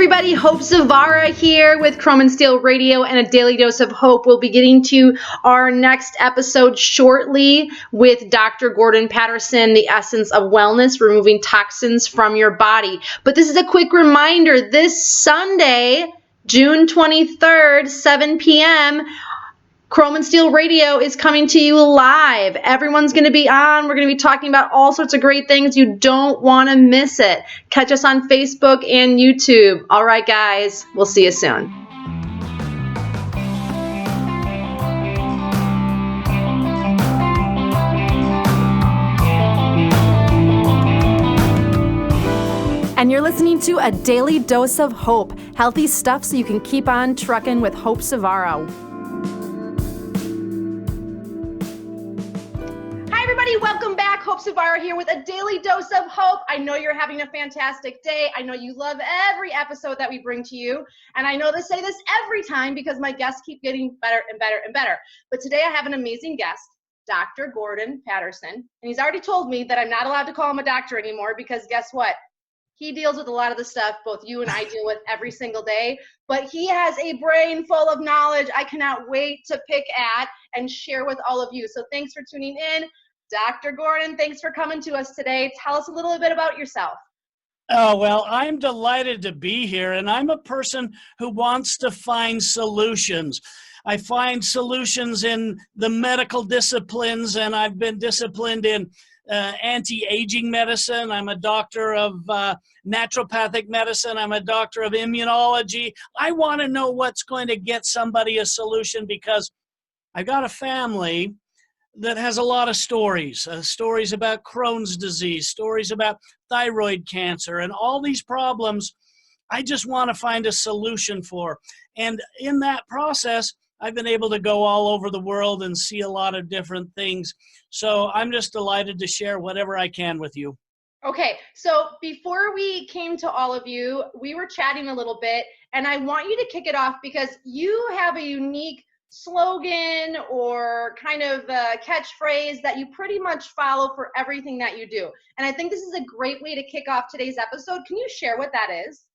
everybody, Hope Zvara here with Chrome and Steel Radio and a Daily Dose of Hope. We'll be getting to our next episode shortly with Dr. Gordon Petterson, The Essence of Wellness, Removing Toxins from Your Body. But this is a quick reminder, this Sunday, June 23rd, 7 p.m., Chrome and Steel Radio is coming to you live. Everyone's going to be on. We're going to be talking about all sorts of great things. You don't want to miss it. Catch us on Facebook and YouTube. All right, guys. We'll see you soon. And you're listening to A Daily Dose of Hope. Healthy stuff so you can keep on trucking with Hope Zvara. Everybody, welcome back. Hope Zvara here with a Daily Dose of Hope. I know you're having a fantastic day. I know you love every episode that we bring to you. And I know they say this every time because my guests keep getting better and better and better. But today I have an amazing guest, Dr. Gordon Petterson. And he's already told me that I'm not allowed to call him a doctor anymore because guess what? He deals with a lot of the stuff both you and I deal with every single day. But he has a brain full of knowledge I cannot wait to pick at and share with all of you. So thanks for tuning in. Dr. Gordon, thanks for coming to us today. Tell us a little bit about yourself. Oh, well, I'm delighted to be here, and I'm a person who wants to find solutions. I find solutions in the medical disciplines, and I've been disciplined in anti-aging medicine. I'm a doctor of naturopathic medicine. I'm a doctor of immunology. I want to know what's going to get somebody a solution because I've got a family that has a lot of stories, stories about Crohn's disease, stories about thyroid cancer, and all these problems I just want to find a solution for. And in that process, I've been able to go all over the world and see a lot of different things. So I'm just delighted to share whatever I can with you. Okay, so before we came to all of you, we were chatting a little bit, and I want you to kick it off because you have a unique slogan or kind of a catchphrase that you pretty much follow for everything that you do. And I think this is a great way to kick off today's episode. Can you share what that is?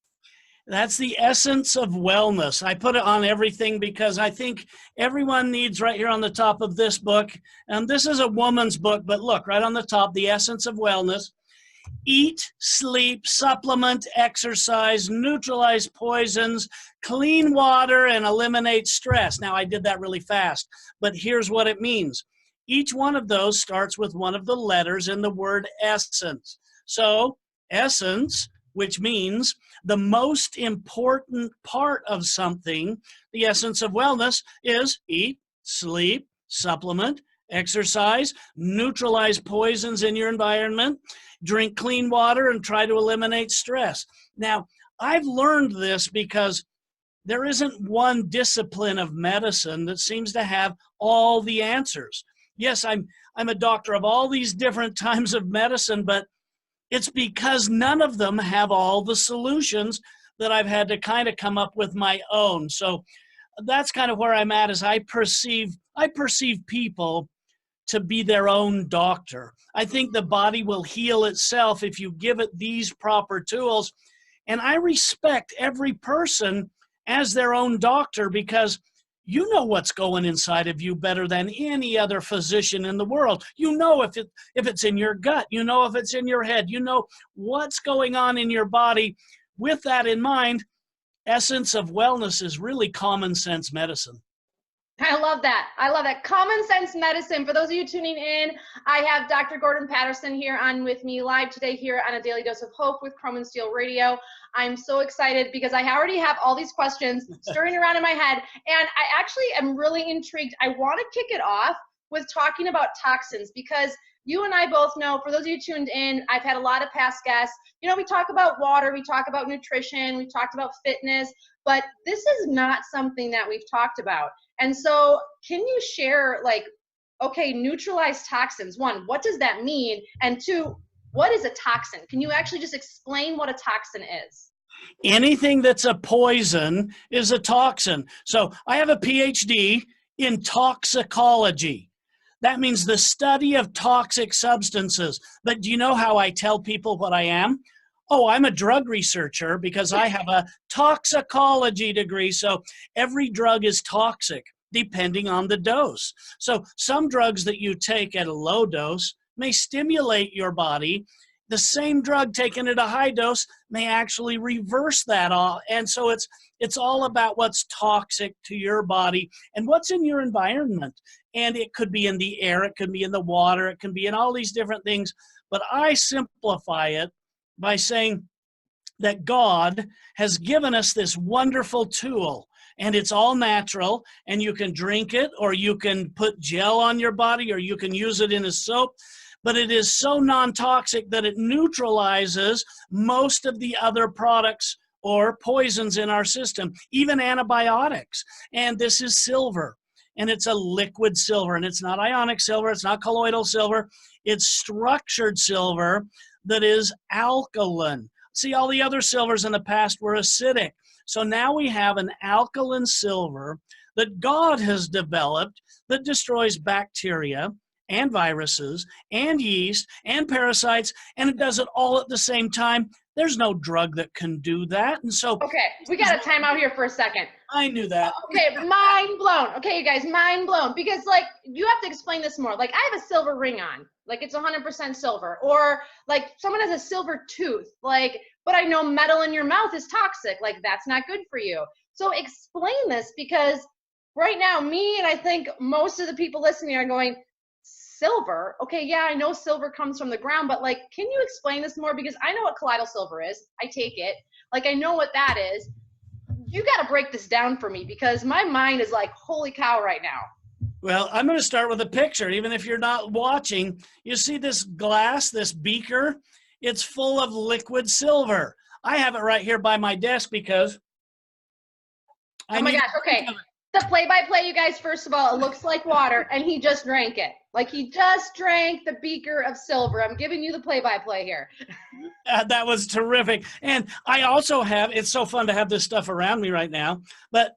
That's the essence of wellness. I put it on everything because I think everyone needs right here on the top of this book. And this is a woman's book, but look, right on the top, the essence of wellness. Eat, sleep, supplement, exercise, neutralize poisons, clean water, and eliminate stress. Now, I did that really fast, but here's what it means. Each one of those starts with one of the letters in the word essence. So, essence, which means the most important part of something, the essence of wellness, is eat, sleep, supplement, exercise, neutralize poisons in your environment, drink clean water, and try to eliminate stress. Now, I've learned this because there isn't one discipline of medicine that seems to have all the answers. Yes, I'm a doctor of all these different types of medicine, but it's because none of them have all the solutions that I've had to kind of come up with my own. So that's kind of where I'm at, is I perceive people to be their own doctor. I think the body will heal itself if you give it these proper tools. And I respect every person as their own doctor because you know what's going inside of you better than any other physician in the world. You know if it's in your gut, you know if it's in your head, you know what's going on in your body. With that in mind, essence of wellness is really common sense medicine. I love that. I love that. Common sense medicine. For those of you tuning in, I have Dr. Gordon Petterson here on with me live today here on A Daily Dose of Hope with Chrome and Steel Radio. I'm so excited because I already have all these questions stirring around in my head, and I actually am really intrigued. I want to kick it off with talking about toxins because you and I both know, for those of you tuned in, I've had a lot of past guests. You know, we talk about water, we talk about nutrition, we talked about fitness, but this is not something that we've talked about. And so can you share, like, okay, neutralize toxins. One, what does that mean? And two, what is a toxin? Can you actually just explain what a toxin is? Anything that's a poison is a toxin. So I have a PhD in toxicology. That means the study of toxic substances. But do you know how I tell people what I am? Oh, I'm a drug researcher because I have a toxicology degree. So every drug is toxic depending on the dose. So some drugs that you take at a low dose may stimulate your body. The same drug taken at a high dose may actually reverse that all. And so it's all about what's toxic to your body and what's in your environment. And it could be in the air, it could be in the water, it can be in all these different things. But I simplify it by saying that God has given us this wonderful tool, and it's all natural, and you can drink it, or you can put gel on your body, or you can use it in a soap, but it is so non-toxic that it neutralizes most of the other products or poisons in our system, even antibiotics. And this is silver, and it's a liquid silver, and it's not ionic silver, it's not colloidal silver, it's structured silver that is alkaline. See, all the other silvers in the past were acidic. So now we have an alkaline silver that God has developed that destroys bacteria and viruses and yeast and parasites, and it does it all at the same time. There's no drug that can do that. And so, okay, we got to time out here for a second. I knew that. Okay, mind blown. Okay, you guys, mind blown. Because, like, you have to explain this more. Like, I have a silver ring on. Like, it's 100% silver. Or, like, someone has a silver tooth. Like, but I know metal in your mouth is toxic. Like, that's not good for you. So explain this, because right now, me and I think most of the people listening are going, silver? Okay, yeah, I know silver comes from the ground, but, like, can you explain this more? Because I know what colloidal silver is. I take it. Like, I know what that is. You got to break this down for me, because my mind is like, holy cow right now. Well, I'm going to start with a picture. Even if you're not watching, you see this glass, this beaker? It's full of liquid silver. I have it right here by my desk because oh my gosh, okay. The play-by-play, you guys, first of all, it looks like water, and he just drank it. Like, he just drank the beaker of silver. I'm giving you the play-by-play here. That was terrific. And I also have, it's so fun to have this stuff around me right now, but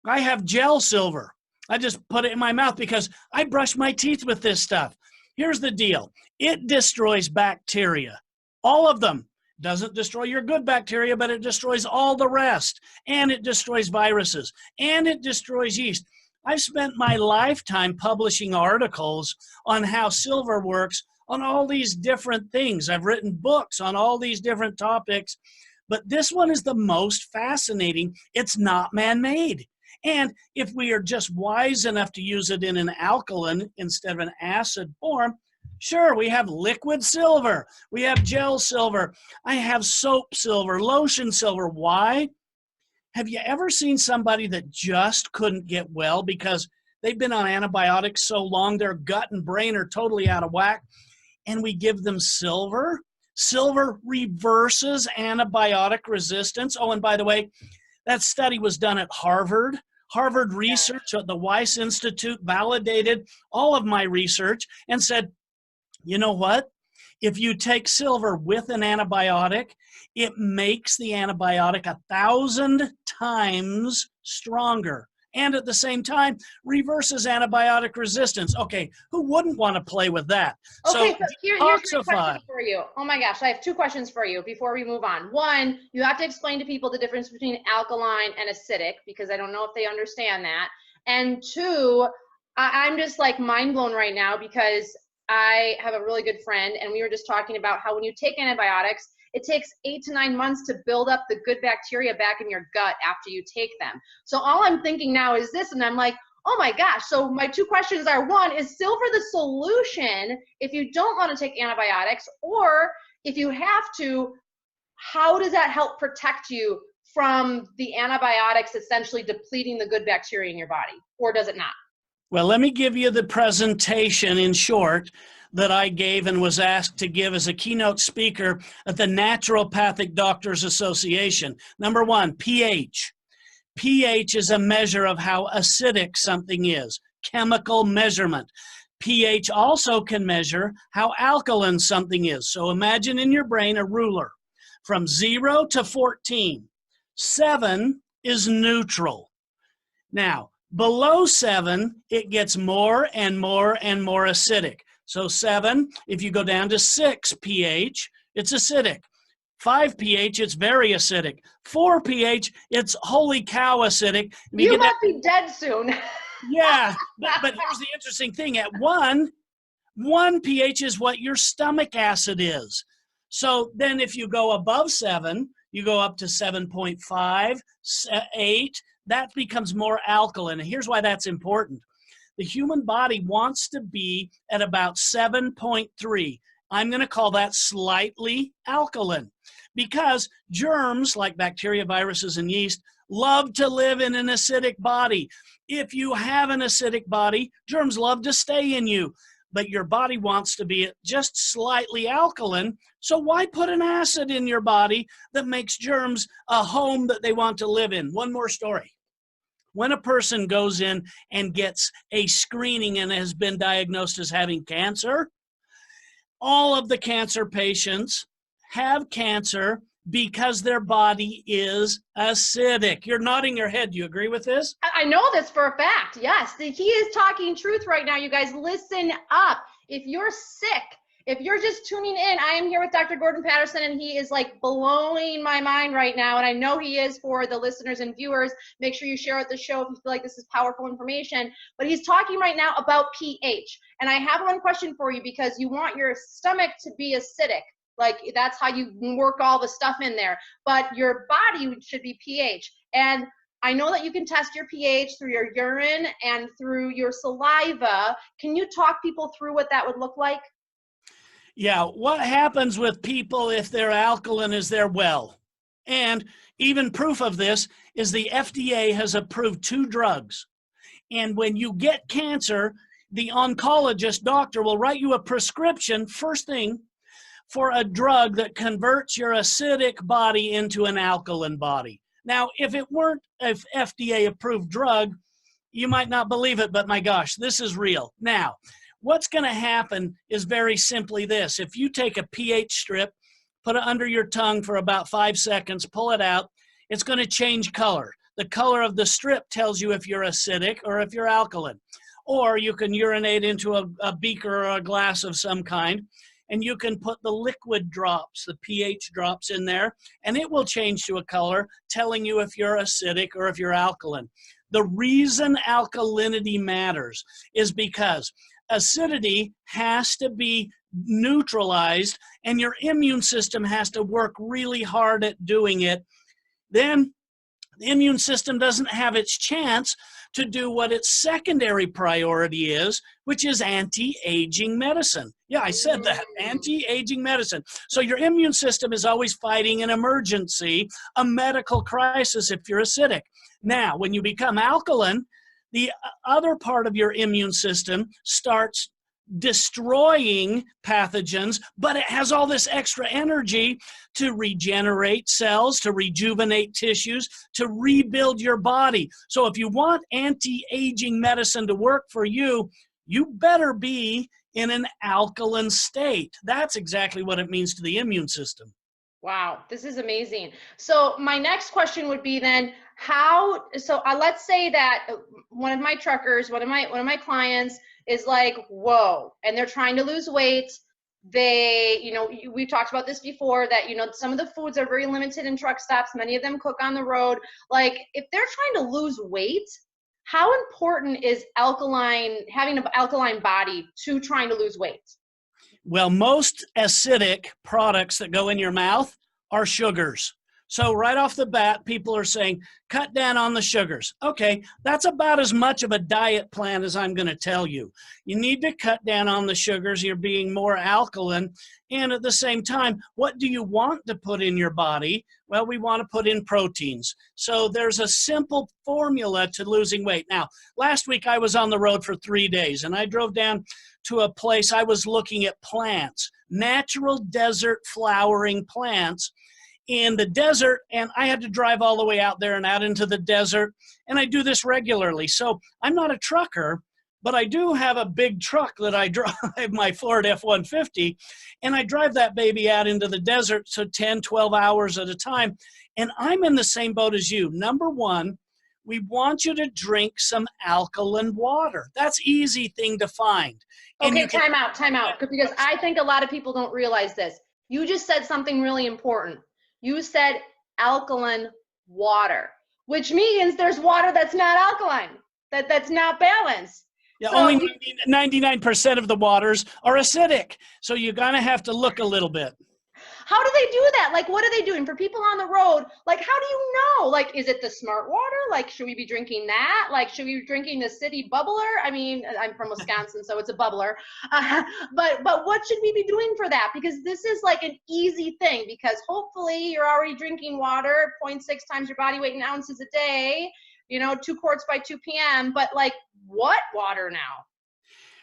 I have gel silver. I just put it in my mouth because I brush my teeth with this stuff. Here's the deal. It destroys bacteria, all of them. Doesn't destroy your good bacteria, but it destroys all the rest. And it destroys viruses. And it destroys yeast. I've spent my lifetime publishing articles on how silver works on all these different things. I've written books on all these different topics. But this one is the most fascinating. It's not man-made. And if we are just wise enough to use it in an alkaline instead of an acid form, sure, we have liquid silver. We have gel silver. I have soap silver, lotion silver. Why? Have you ever seen somebody that just couldn't get well because they've been on antibiotics so long their gut and brain are totally out of whack, and we give them silver? Silver reverses antibiotic resistance. Oh, and by the way, that study was done at Harvard. Harvard research at the Weiss Institute validated all of my research and said, you know what? If you take silver with an antibiotic, it makes the antibiotic 1,000 times stronger. And at the same time, reverses antibiotic resistance. Okay, who wouldn't want to play with that? Okay, so here's my question for you. Oh my gosh, I have two questions for you before we move on. One, you have to explain to people the difference between alkaline and acidic, because I don't know if they understand that. And two, I'm just like mind blown right now, because I have a really good friend, and we were just talking about how when you take antibiotics, it takes 8 to 9 months to build up the good bacteria back in your gut after you take them. So all I'm thinking now is this, and I'm like, oh my gosh. So my two questions are, one, is silver the solution if you don't want to take antibiotics? Or if you have to, how does that help protect you from the antibiotics essentially depleting the good bacteria in your body? Or does it not? Well, let me give you the presentation in short that I gave and was asked to give as a keynote speaker at the Naturopathic Doctors Association. Number one, pH. pH is a measure of how acidic something is, chemical measurement. pH also can measure how alkaline something is. So imagine in your brain a ruler from 0 to 14. 7 is neutral. Now, below 7, it gets more and more and more acidic. So 7, if you go down to 6 pH, it's acidic. 5 pH, it's very acidic. 4 pH, it's holy cow acidic. You must be dead soon. Yeah, but here's the interesting thing. At 1 pH is what your stomach acid is. So then if you go above 7, you go up to 7.5, 8, that becomes more alkaline. And here's why that's important. The human body wants to be at about 7.3. I'm going to call that slightly alkaline, because germs like bacteria, viruses, and yeast love to live in an acidic body. If you have an acidic body, germs love to stay in you, but your body wants to be just slightly alkaline. So why put an acid in your body that makes germs a home that they want to live in? One more story. When a person goes in and gets a screening and has been diagnosed as having cancer, all of the cancer patients have cancer because their body is acidic. You're nodding your head. Do you agree with this? I know this for a fact. Yes, he is talking truth right now. You guys, listen up. If you're sick, if you're just tuning in, I am here with Dr. Gordon Petterson, and he is like blowing my mind right now. And I know he is for the listeners and viewers. Make sure you share out the show if you feel like this is powerful information. But he's talking right now about pH. And I have one question for you, because you want your stomach to be acidic. Like, that's how you work all the stuff in there. But your body should be pH. And I know that you can test your pH through your urine and through your saliva. Can you talk people through what that would look like? Yeah, what happens with people if they're alkaline is they're well. And even proof of this is the FDA has approved 2 drugs. And when you get cancer, the oncologist doctor will write you a prescription, first thing, for a drug that converts your acidic body into an alkaline body. Now, if it weren't an FDA-approved drug, you might not believe it, but my gosh, this is real. Now, what's going to happen is very simply this. If you take a pH strip, put it under your tongue for about 5 seconds, pull it out, it's going to change color. The color of the strip tells you if you're acidic or if you're alkaline. Or you can urinate into a beaker or a glass of some kind, and you can put the liquid drops, the pH drops in there, and it will change to a color telling you if you're acidic or if you're alkaline. The reason alkalinity matters is because acidity has to be neutralized, and your immune system has to work really hard at doing it. Then the immune system doesn't have its chance to do what its secondary priority is, which is anti-aging medicine. Yeah, I said that, anti-aging medicine. So your immune system is always fighting an emergency, a medical crisis if you're acidic. Now, when you become alkaline, the other part of your immune system starts destroying pathogens, but it has all this extra energy to regenerate cells, to rejuvenate tissues, to rebuild your body. So if you want anti-aging medicine to work for you, you better be in an alkaline state. That's exactly what it means to the immune system. Wow, this is amazing. So my next question would be then, let's say that one of my truckers, one of my clients is like, whoa, and they're trying to lose weight. They, we've talked about this before, that, some of the foods are very limited in truck stops. Many of them cook on the road. Like, if they're trying to lose weight, how important is having an alkaline body to trying to lose weight? Well, most acidic products that go in your mouth are sugars. So right off the bat, people are saying, cut down on the sugars. Okay, that's about as much of a diet plan as I'm going to tell you. You need to cut down on the sugars. You're being more alkaline. And at the same time, what do you want to put in your body? Well, we want to put in proteins. So there's a simple formula to losing weight. Now, last week I was on the road for 3 days, and I drove down to a place. I was looking at plants, natural desert flowering plants in the desert, and I had to drive all the way out there and out into the desert, and I do this regularly. So I'm not a trucker, but I do have a big truck that I drive, my Ford F-150, and I drive that baby out into the desert, so 10, 12 hours at a time, and I'm in the same boat as you. Number one, we want you to drink some alkaline water. That's easy thing to find. Okay, time out, because I think a lot of people don't realize this. You just said something really important. You said alkaline water, which means there's water that's not alkaline, that's not balanced. Yeah, So only 99% of the waters are acidic. So you're going to have to look a little bit. how do they do that? Like, what are they doing for people on the road? Like, how do you know? Like, is it the smart water? Like, should we be drinking that? Like, should we be drinking the city bubbler? I mean, I'm from Wisconsin, so it's a bubbler. But what should we be doing for that? Because this is like an easy thing, because hopefully you're already drinking water 0.6 times your body weight in ounces a day, 2 quarts by 2 p.m. But like, what water now?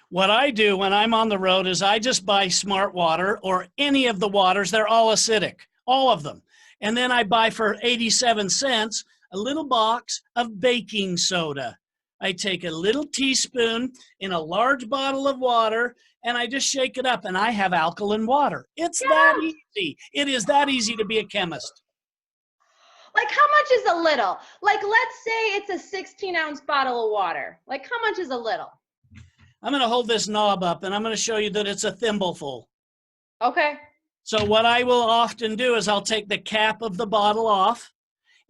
What I do when I'm on the road is I just buy smart water or any of the waters. They're all acidic, all of them. And then I buy for 87 cents a little box of baking soda. I take a little teaspoon in a large bottle of water and I just shake it up and I have alkaline water. It's that easy. It is that easy to be a chemist. Like, how much is a little? Like, let's say it's a 16-ounce bottle of water. Like, how much is a little? I'm going to hold this knob up and I'm going to show you that it's a thimbleful. Okay. So what I will often do is I'll take the cap of the bottle off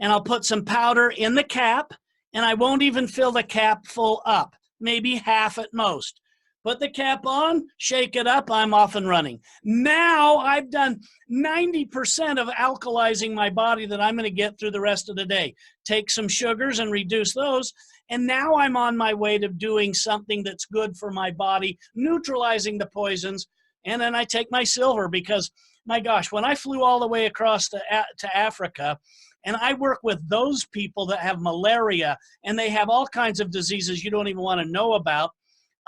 and I'll put some powder in the cap and I won't even fill the cap full up, maybe half at most. Put the cap on, shake it up, I'm off and running. Now I've done 90% of alkalizing my body that I'm going to get through the rest of the day. Take some sugars and reduce those. And now I'm on my way to doing something that's good for my body, neutralizing the poisons. And then I take my silver because, my gosh, when I flew all the way across to Africa, and I work with those people that have malaria, and they have all kinds of diseases you don't even want to know about,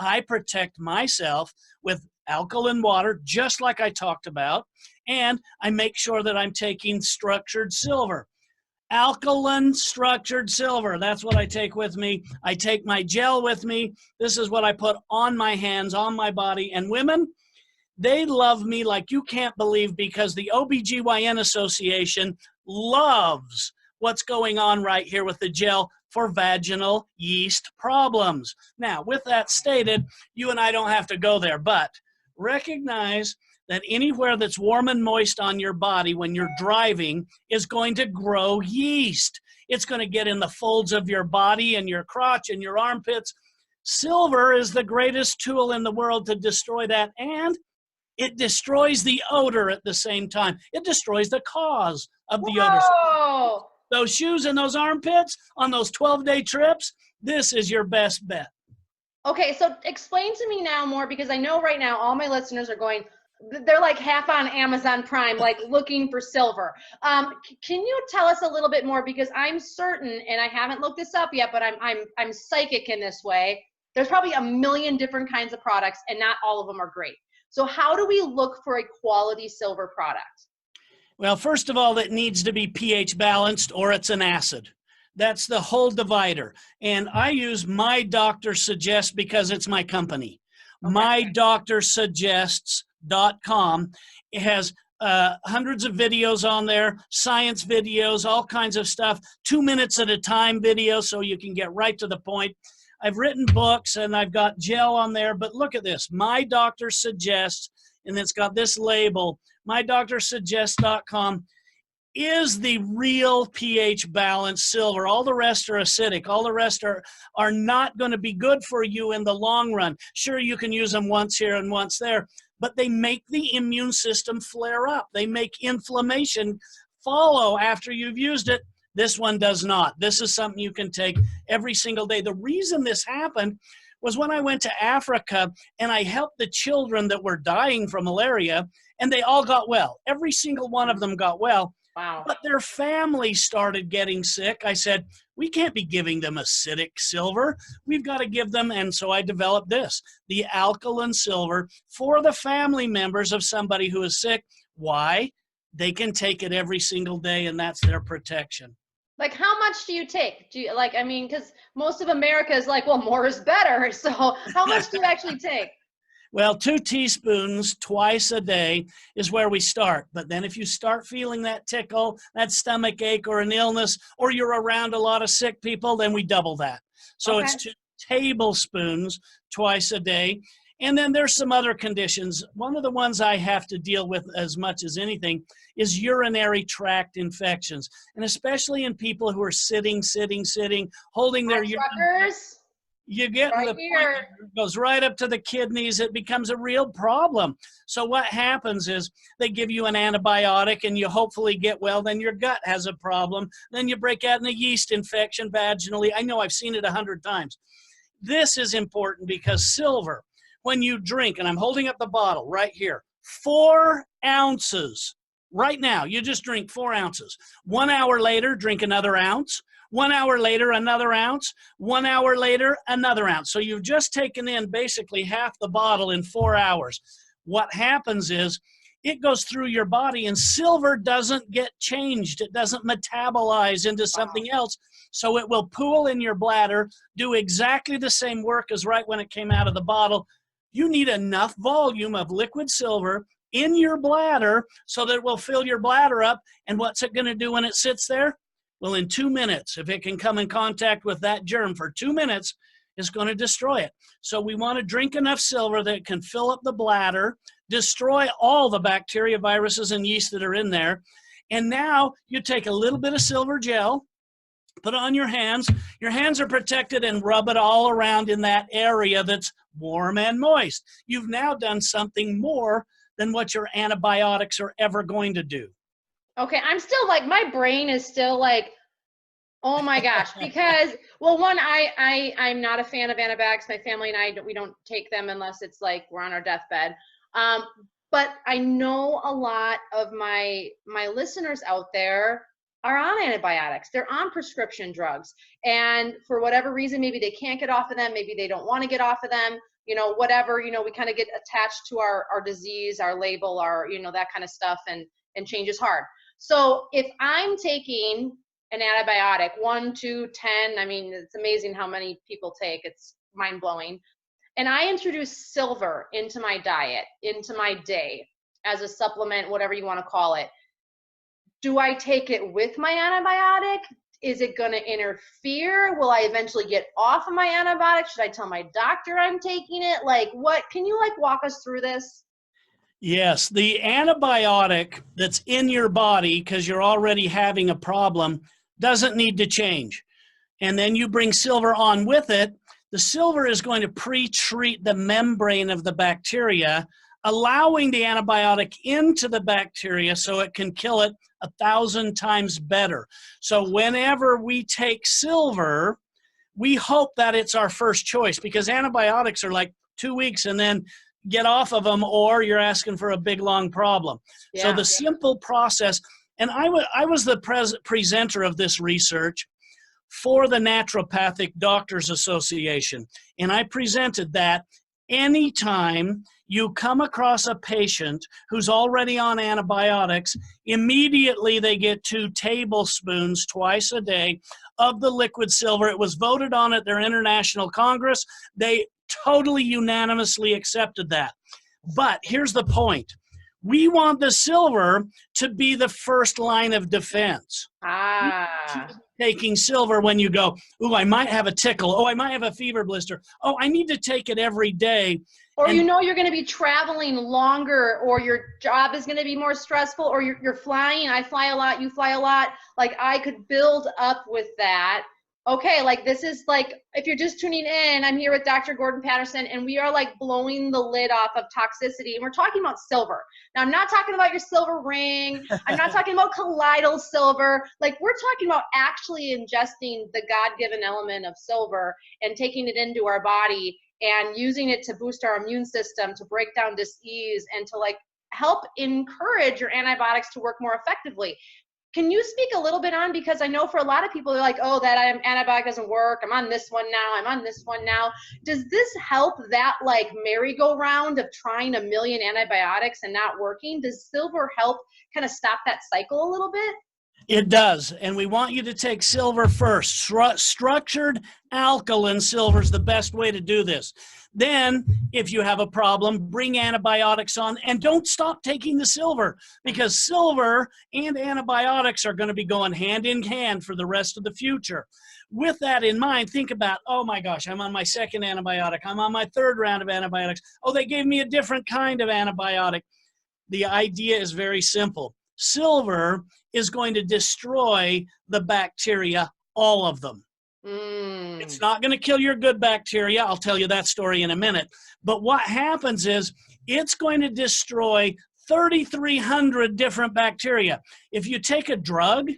I protect myself with alkaline water, just like I talked about, and I make sure that I'm taking structured silver. Alkaline structured silver, that's what I take with me. I take my gel with me. This is what I put on my hands, on my body. And women, they love me like you can't believe, because the OBGYN Association loves what's going on right here with the gel for vaginal yeast problems. Now, with that stated, you and I don't have to go there, but recognize that anywhere that's warm and moist on your body when you're driving is going to grow yeast. It's going to get in the folds of your body and your crotch and your armpits. Silver is the greatest tool in the world to destroy that, and it destroys the odor at the same time. It destroys the cause of the odor. Those shoes and those armpits on those 12-day trips, this is your best bet. Okay, so explain to me now more, because I know right now all my listeners are going, they're like half on Amazon Prime, like looking for silver. Can you tell us a little bit more? Because I'm certain, and I haven't looked this up yet, but I'm psychic in this way. There's probably a million different kinds of products, and not all of them are great. So how do we look for a quality silver product? Well, first of all, it needs to be pH balanced, or it's an acid. That's the whole divider. And I use My Doctor Suggests because it's my company. Okay. MyDoctorSuggests.com. It has hundreds of videos on there, science videos, all kinds of stuff, 2 minutes at a time videos, so you can get right to the point. I've written books and I've got gel on there, but look at this, My Doctor Suggests, and it's got this label, MyDoctorSuggests.com is the real pH balanced silver. All the rest are acidic. All the rest are not going to be good for you in the long run. Sure, you can use them once here and once there, but they make the immune system flare up. They make inflammation follow after you've used it. This one does not. This is something you can take every single day. The reason this happened was when I went to Africa and I helped the children that were dying from malaria, and they all got well. Every single one of them got well. Wow. But their families started getting sick. I said, we can't be giving them acidic silver. We've got to give them, and so I developed this, the alkaline silver for the family members of somebody who is sick. Why? They can take it every single day, and that's their protection. Like, how much do you take? Do you, like, I mean, because most of America is like, well, more is better. So how much do you actually take? Well, 2 teaspoons twice a day is where we start. But then if you start feeling that tickle, that stomach ache, or an illness, or you're around a lot of sick people, then we double that. So It's 2 tablespoons twice a day. And then there's some other conditions. One of the ones I have to deal with as much as anything is urinary tract infections. And especially in people who are sitting, holding their urine. You get to the point where it goes right up to the kidneys. It becomes a real problem. So what happens is they give you an antibiotic and you hopefully get well. Then your gut has a problem. Then you break out in a yeast infection vaginally. I know I've seen it 100 times. This is important because silver, when you drink, and I'm holding up the bottle right here, 4 ounces. Right now, you just drink 4 ounces. 1 hour later, drink another ounce. 1 hour later, another ounce. 1 hour later, another ounce. So you've just taken in basically half the bottle in 4 hours. What happens is it goes through your body and silver doesn't get changed. It doesn't metabolize into something else. So it will pool in your bladder, do exactly the same work as right when it came out of the bottle. You need enough volume of liquid silver in your bladder so that it will fill your bladder up. And what's it going to do when it sits there? Well, in 2 minutes, if it can come in contact with that germ for 2 minutes, it's going to destroy it. So we want to drink enough silver that it can fill up the bladder, destroy all the bacteria, viruses, and yeast that are in there. And now you take a little bit of silver gel, put it on your hands. Your hands are protected and rub it all around in that area that's warm and moist. You've now done something more than what your antibiotics are ever going to do. Okay, I'm still like, my brain is still like, oh my gosh, because, well, one, I'm not a fan of antibiotics. My family and I, we don't take them unless it's like we're on our deathbed. But I know a lot of my listeners out there are on antibiotics. They're on prescription drugs. And for whatever reason, maybe they can't get off of them. Maybe they don't want to get off of them. You know, whatever, you know, we kind of get attached to our disease, our label, our, you know, that kind of stuff, and change is hard. So if I'm taking an antibiotic, 1, 2, 10, I mean, it's amazing how many people take, it's mind blowing. And I introduce silver into my diet, into my day as a supplement, whatever you want to call it. Do I take it with my antibiotic? Is it going to interfere? Will I eventually get off of my antibiotic? Should I tell my doctor I'm taking it? Like, what, can you like walk us through this? Yes, the antibiotic that's in your body, because you're already having a problem, doesn't need to change. And then you bring silver on with it. The silver is going to pre-treat the membrane of the bacteria, allowing the antibiotic into the bacteria so it can kill it 1,000 times better. So whenever we take silver, we hope that it's our first choice, because antibiotics are like 2 weeks and then get off of them, or you're asking for a big long problem. Yeah. So the simple process, and I was the presenter of this research for the Naturopathic Doctors Association, and I presented that anytime you come across a patient who's already on antibiotics, immediately they get 2 tablespoons twice a day of the liquid silver. It was voted on at their international congress. They totally unanimously accepted that. But here's the point. We want the silver to be the first line of defense. Taking silver when you go, oh, I might have a tickle. Oh, I might have a fever blister. Oh, I need to take it every day. Or you know you're going to be traveling longer, or your job is going to be more stressful, or you're flying. I fly a lot, you fly a lot. Like, I could build up with that. Okay, like, this is like, if you're just tuning in, I'm here with Dr. Gordon Petterson, and we are like blowing the lid off of toxicity, and we're talking about silver. Now, I'm not talking about your silver ring. I'm not talking about colloidal silver. Like, we're talking about actually ingesting the God-given element of silver and taking it into our body and using it to boost our immune system, to break down disease, and to like help encourage your antibiotics to work more effectively. Can you speak a little bit on, because I know for a lot of people, they're like, oh, that antibiotic doesn't work. I'm on this one now. I'm on this one now. Does this help that like merry-go-round of trying a million antibiotics and not working? Does silver help kind of stop that cycle a little bit? It does. And we want you to take silver first. Structured alkaline silver is the best way to do this. Then, if you have a problem, bring antibiotics on and don't stop taking the silver, because silver and antibiotics are going to be going hand in hand for the rest of the future. With that in mind, think about, oh my gosh, I'm on my second antibiotic. I'm on my third round of antibiotics. Oh, they gave me a different kind of antibiotic. The idea is very simple. Silver is going to destroy the bacteria, all of them. It's not going to kill your good bacteria. I'll tell you that story in a minute. But what happens is it's going to destroy 3,300 different bacteria. If you take a drug,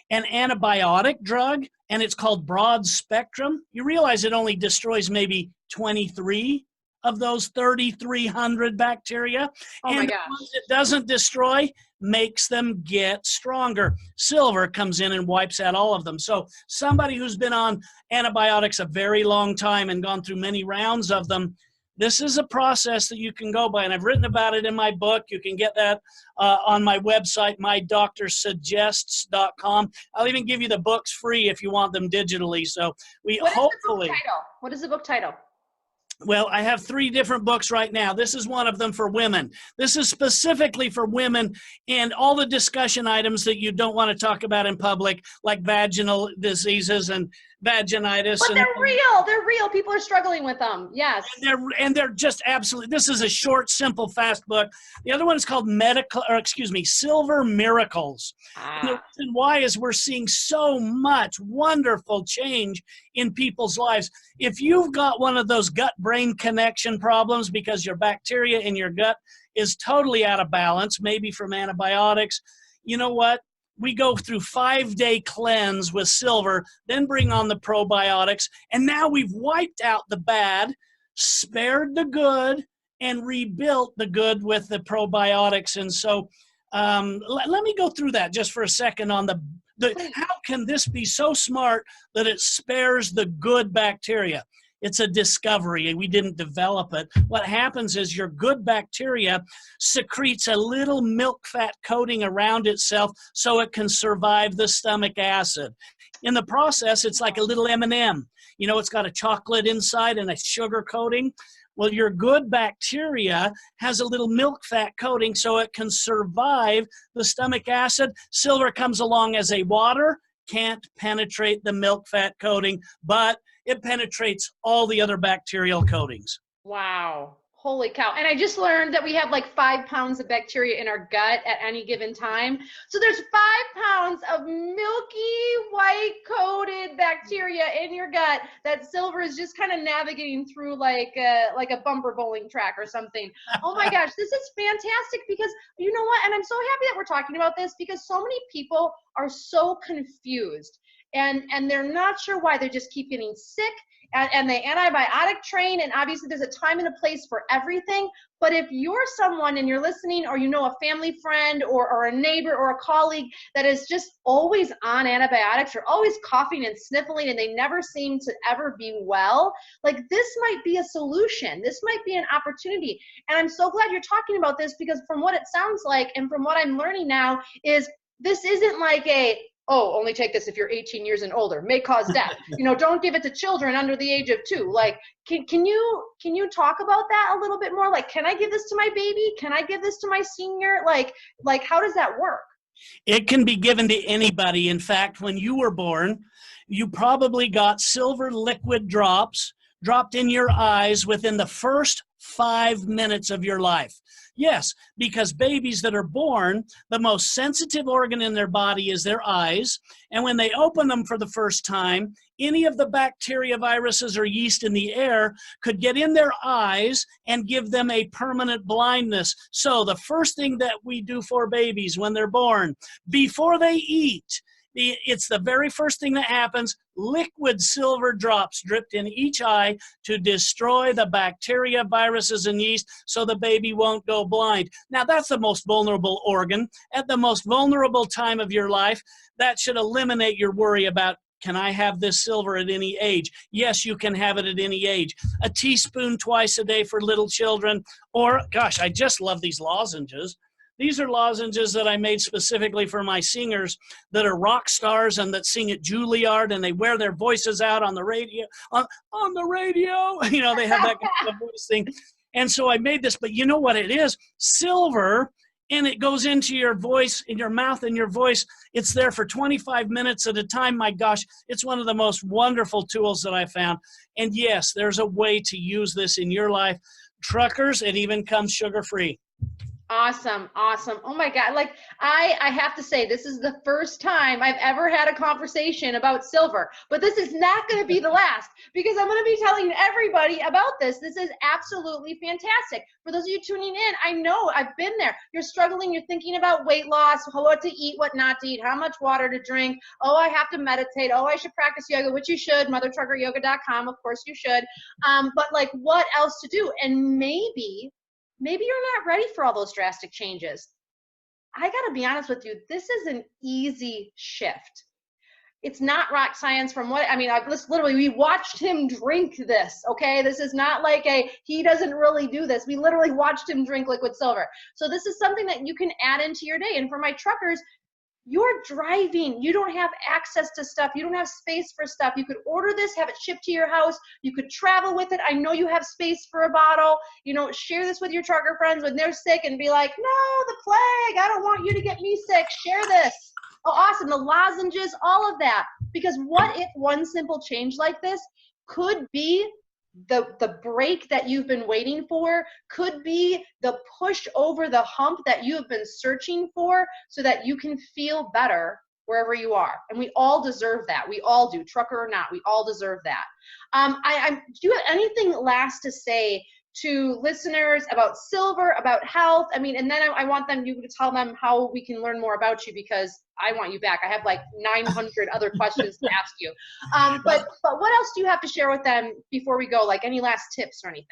an antibiotic drug, and it's called broad spectrum, you realize it only destroys maybe 23 of those 3,300 bacteria. Oh and my the gosh. ones it doesn't destroy makes them get stronger. Silver comes in and wipes out all of them. So somebody who's been on antibiotics a very long time and gone through many rounds of them, this is a process that you can go by, and I've written about it in my book. You can get that on my website, mydoctorsuggests.com. I'll even give you the books free if you want them digitally. So we hopefully. What is the book title? Well, I have 3 different books right now. This is one of them for women. This is specifically for women and all the discussion items that you don't want to talk about in public, like vaginal diseases and vaginitis. But they're real. They're real. People are struggling with them. Yes. And they're just absolutely, this is a short, simple, fast book. The other one is called Silver Miracles. And the reason why is we're seeing so much wonderful change in people's lives. If you've got one of those gut-brain connection problems because your bacteria in your gut is totally out of balance, maybe from antibiotics, you know what? We go through 5-day cleanse with silver, then bring on the probiotics, and now we've wiped out the bad, spared the good, and rebuilt the good with the probiotics. And so let me go through that just for a second on the how can this be so smart that it spares the good bacteria? It's a discovery. We didn't develop it. What happens is your good bacteria secretes a little milk fat coating around itself so it can survive the stomach acid. In the process, it's like a little M&M. You know, it's got a chocolate inside and a sugar coating. Well, your good bacteria has a little milk fat coating so it can survive the stomach acid. Silver comes along as a water, can't penetrate the milk fat coating, but it penetrates all the other bacterial coatings. Wow. Holy cow. And I just learned that we have like 5 pounds of bacteria in our gut at any given time. So there's 5 pounds of milky white coated bacteria in your gut that silver is just kind of navigating through like a bumper bowling track or something. Oh my gosh, this is fantastic, because you know what? And I'm so happy that we're talking about this, because so many people are so confused. And they're not sure why. They just keep getting sick, and they antibiotic train, and obviously there's a time and a place for everything. But if you're someone and you're listening, or you know a family friend or a neighbor or a colleague that is just always on antibiotics, or always coughing and sniffling, and they never seem to ever be well, like this might be a solution. This might be an opportunity. And I'm so glad you're talking about this, because from what it sounds like and from what I'm learning now is this isn't like oh, only take this if you're 18 years and older, may cause death. You know, don't give it to children under the age of 2. Like, can you talk about that a little bit more? Like, can I give this to my baby? Can I give this to my senior? Like how does that work? It can be given to anybody. In fact, when you were born, you probably got silver liquid drops dropped in your eyes within the first 5 minutes of your life. Yes, because babies that are born, the most sensitive organ in their body is their eyes. And when they open them for the first time, any of the bacteria, viruses, or yeast in the air could get in their eyes and give them a permanent blindness. So the first thing that we do for babies when they're born, before they eat, it's the very first thing that happens. Liquid silver drops dripped in each eye to destroy the bacteria, viruses, and yeast so the baby won't go blind. Now, that's the most vulnerable organ. At the most vulnerable time of your life, that should eliminate your worry about, can I have this silver at any age? Yes, you can have it at any age. A teaspoon twice a day for little children. Or, gosh, I just love these lozenges. These are lozenges that I made specifically for my singers that are rock stars and that sing at Juilliard, and they wear their voices out on the radio, on the radio. You know, they have that kind of voice thing. And so I made this, but you know what it is? Silver, and it goes into your voice, in your mouth and your voice. It's there for 25 minutes at a time. My gosh, it's one of the most wonderful tools that I found. And yes, there's a way to use this in your life. Truckers, it even comes sugar-free. Awesome. Awesome. Oh my God. Like I have to say, this is the first time I've ever had a conversation about silver, but this is not going to be the last, because I'm going to be telling everybody about this. This is absolutely fantastic. For those of you tuning in, I know I've been there. You're struggling. You're thinking about weight loss, what to eat, what not to eat, how much water to drink. Oh, I have to meditate. Oh, I should practice yoga, which you should. mothertruckeryoga.com. Of course you should. But like, what else to do? And maybe you're not ready for all those drastic changes. I got to be honest with you. This is an easy shift. It's not rock science from what, I mean, we watched him drink this, okay? This is not like he doesn't really do this. We literally watched him drink liquid silver. So this is something that you can add into your day. And for my truckers, you're driving. You don't have access to stuff. You don't have space for stuff. You could order this, have it shipped to your house. You could travel with it. I know you have space for a bottle. You know, share this with your trucker friends when they're sick and be like, no, the plague. I don't want you to get me sick. Share this. Oh, awesome. The lozenges, all of that. Because what if one simple change like this could be the break that you've been waiting for, could be the push over the hump that you have been searching for, so that you can feel better wherever you are. And we all deserve that. We all do, trucker or not, we all deserve that. Do you have anything last to say to listeners about silver, about health? I mean, and then I want you to tell them how we can learn more about you, because I want you back. I have like 900 other questions to ask you. But what else do you have to share with them before we go? Like any last tips or anything?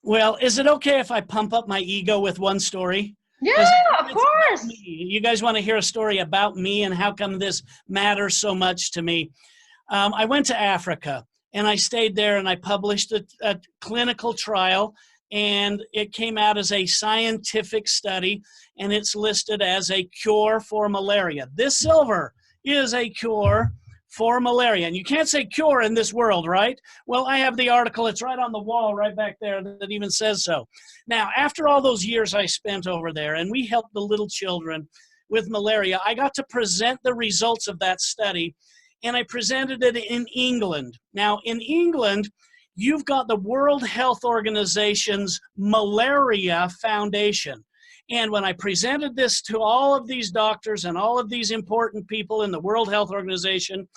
Well, is it okay if I pump up my ego with one story? Yeah, of course. You guys want to hear a story about me and how come this matters so much to me? I went to Africa and I stayed there and I published a clinical trial, and it came out as a scientific study, and it's listed as a cure for malaria. This silver is a cure for malaria. And you can't say cure in this world, right? Well, I have the article. It's right on the wall right back there that even says so. Now, after all those years I spent over there, and we helped the little children with malaria, I got to present the results of that study, and I presented it in England. Now, in England, you've got the World Health Organization's Malaria Foundation. And when I presented this to all of these doctors and all of these important people in the World Health Organization,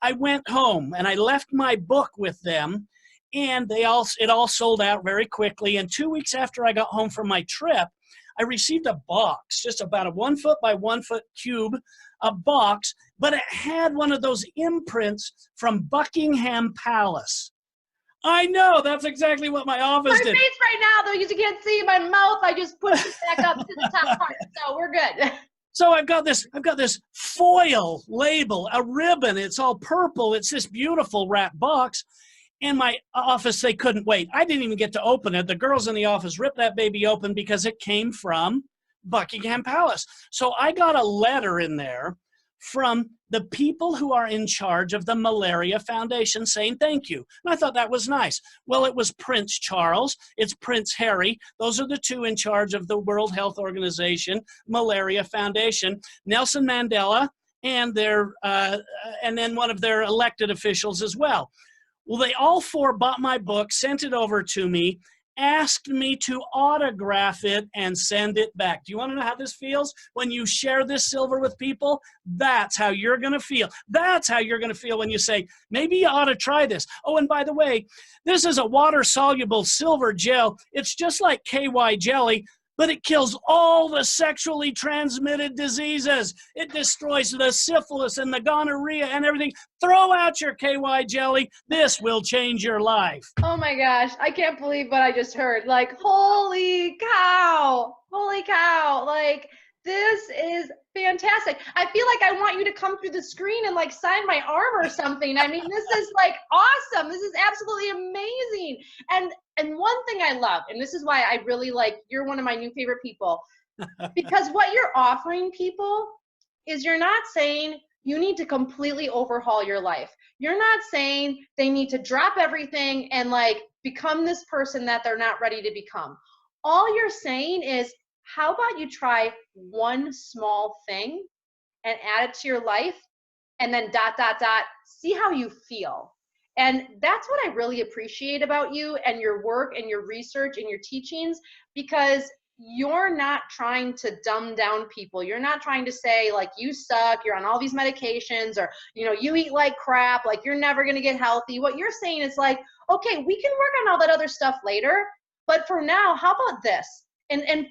I went home and I left my book with them, and it all sold out very quickly. And 2 weeks after I got home from my trip, I received a box, just about a 1 foot by 1 foot cube, a box, but it had one of those imprints from Buckingham Palace. I know, that's exactly what my office did. My face right now, though, you can't see my mouth. I just pushed it back up to the top part, so we're good. So I've got this foil label, a ribbon. It's all purple. It's this beautiful wrap box. In my office, they couldn't wait. I didn't even get to open it. The girls in the office ripped that baby open because it came from Buckingham Palace. So I got a letter in there from the people who are in charge of the Malaria Foundation saying thank you. And I thought that was nice. Well, it was Prince Charles, it's Prince Harry. Those are the two in charge of the World Health Organization Malaria Foundation. Nelson Mandela and and then one of their elected officials as well. Well, they all four bought my book, sent it over to me, asked me to autograph it and send it back. Do you want to know how this feels? When you share this silver with people, that's how you're going to feel. That's how you're going to feel when you say, maybe you ought to try this. Oh, and by the way, this is a water-soluble silver gel. It's just like KY jelly, but it kills all the sexually transmitted diseases. It destroys the syphilis and the gonorrhea and everything. Throw out your KY jelly. This will change your life. Oh my gosh, I can't believe what I just heard. Like, holy cow, like, this is fantastic. I feel like I want you to come through the screen and like sign my arm or something. I mean, this is like awesome. This is absolutely amazing. And one thing I love, and this is why I really like, you're one of my new favorite people. Because what you're offering people is, you're not saying you need to completely overhaul your life. You're not saying they need to drop everything and like become this person that they're not ready to become. All you're saying is, how about you try one small thing and add it to your life, and then ... see how you feel. And that's what I really appreciate about you and your work and your research and your teachings, because you're not trying to dumb down people. You're not trying to say like, you suck, you're on all these medications, or, you know, you eat like crap, like you're never going to get healthy. What you're saying is like, okay, we can work on all that other stuff later, but for now, how about this? And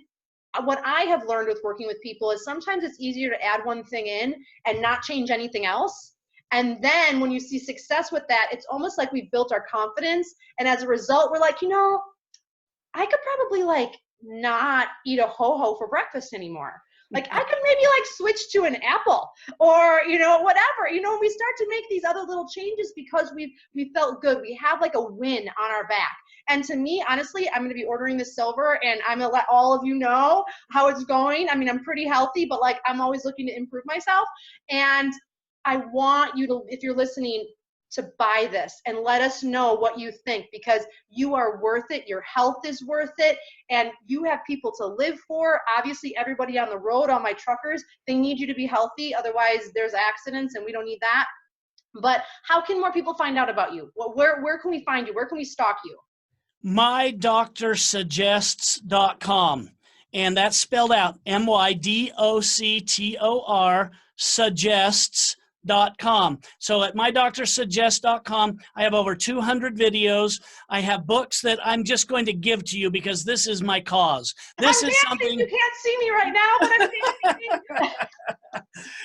what I have learned with working with people is, sometimes it's easier to add one thing in and not change anything else. And then when you see success with that, it's almost like we've built our confidence. And as a result, we're like, you know, I could probably like not eat a ho-ho for breakfast anymore. Like I could maybe like switch to an apple, or, you know, whatever, you know, we start to make these other little changes because we felt good. We have like a win on our back. And to me, honestly, I'm going to be ordering the silver, and I'm going to let all of you know how it's going. I mean, I'm pretty healthy, but like, I'm always looking to improve myself. And I want you to, if you're listening, to buy this and let us know what you think, because you are worth it. Your health is worth it. And you have people to live for. Obviously, everybody on the road, all my truckers, they need you to be healthy. Otherwise, there's accidents, and we don't need that. But how can more people find out about you? Where can we find you? Where can we stalk you? mydoctorsuggests.com. And that's spelled out MYDOCTOR suggests.com. So at mydoctorsuggests.com, I have over 200 videos. I have books that I'm just going to give to you because this is my cause. This is something you can't see me right now, but I'm dancing.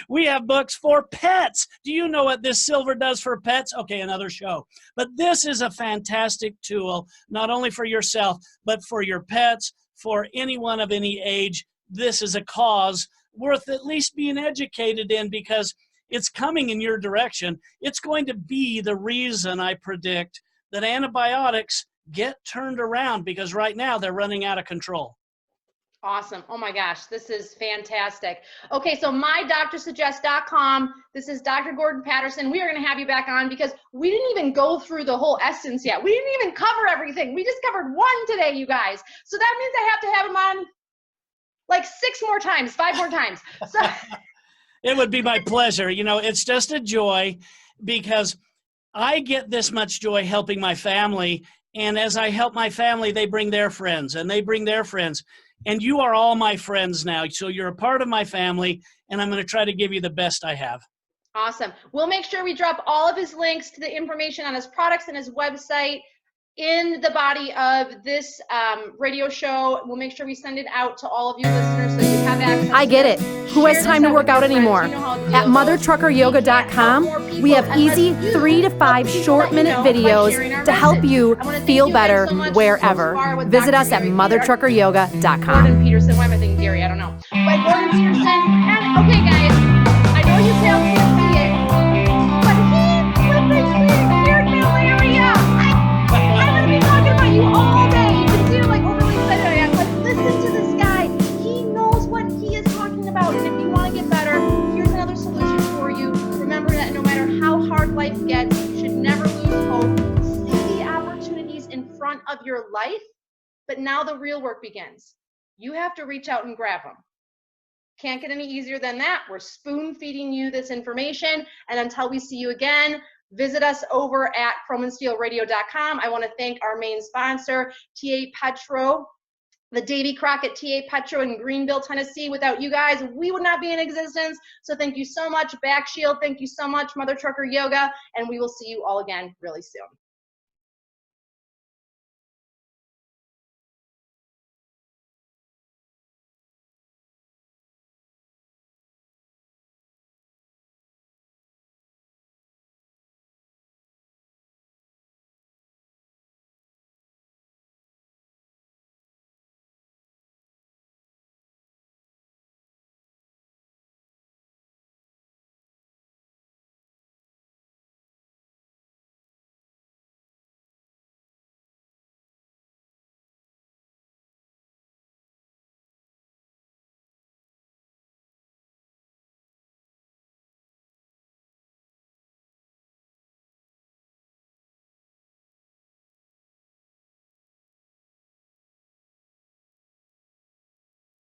We have books for pets. Do you know what this silver does for pets? Okay, another show. But this is a fantastic tool, not only for yourself, but for your pets, for anyone of any age. This is a cause worth at least being educated in, because it's coming in your direction. It's going to be the reason, I predict, that antibiotics get turned around, because right now they're running out of control. Awesome. Oh my gosh, this is fantastic. Okay, so mydoctorsuggests.com. This is Dr. Gordon Petterson. We are going to have you back on because we didn't even go through the whole essence yet. We didn't even cover everything. We just covered one today, you guys. So that means I have to have him on like 6 more times, 5 more times. So it would be my pleasure. You know, it's just a joy, because I get this much joy helping my family. And as I help my family, they bring their friends, and they bring their friends. And you are all my friends now. So you're a part of my family, and I'm going to try to give you the best I have. Awesome. We'll make sure we drop all of his links to the information on his products and his website in the body of this radio show. We'll make sure we send it out to all of you listeners so you have access. I get it. Who has time to work out anymore? At mothertruckeryoga.com, we have easy 3 to 5 short-minute videos to help you feel better wherever. Visit us at mothertruckeryoga.com. Gordon Petterson. Why am I thinking Gary? I don't know. But Gordon Petterson. And okay, guys, I know you can't see it, but he cured malaria. I'm going to be talking about you all day. You can see how like overly excited I am. But listen to this guy. He knows what he is talking about. And if you want to get better, here's another solution for you. Remember that no matter how hard life gets, you should never lose hope. See the opportunities in front of your life. But now the real work begins. You have to reach out and grab them. Can't get any easier than that. We're spoon feeding you this information. And until we see you again, visit us over at chromeandsteelradio.com. I want to thank our main sponsor, TA Petro, the Davy Crockett TA Petro in Greenville, Tennessee. Without you guys, we would not be in existence. So thank you so much, Back Shield. Thank you so much, Mother Trucker Yoga. And we will see you all again really soon.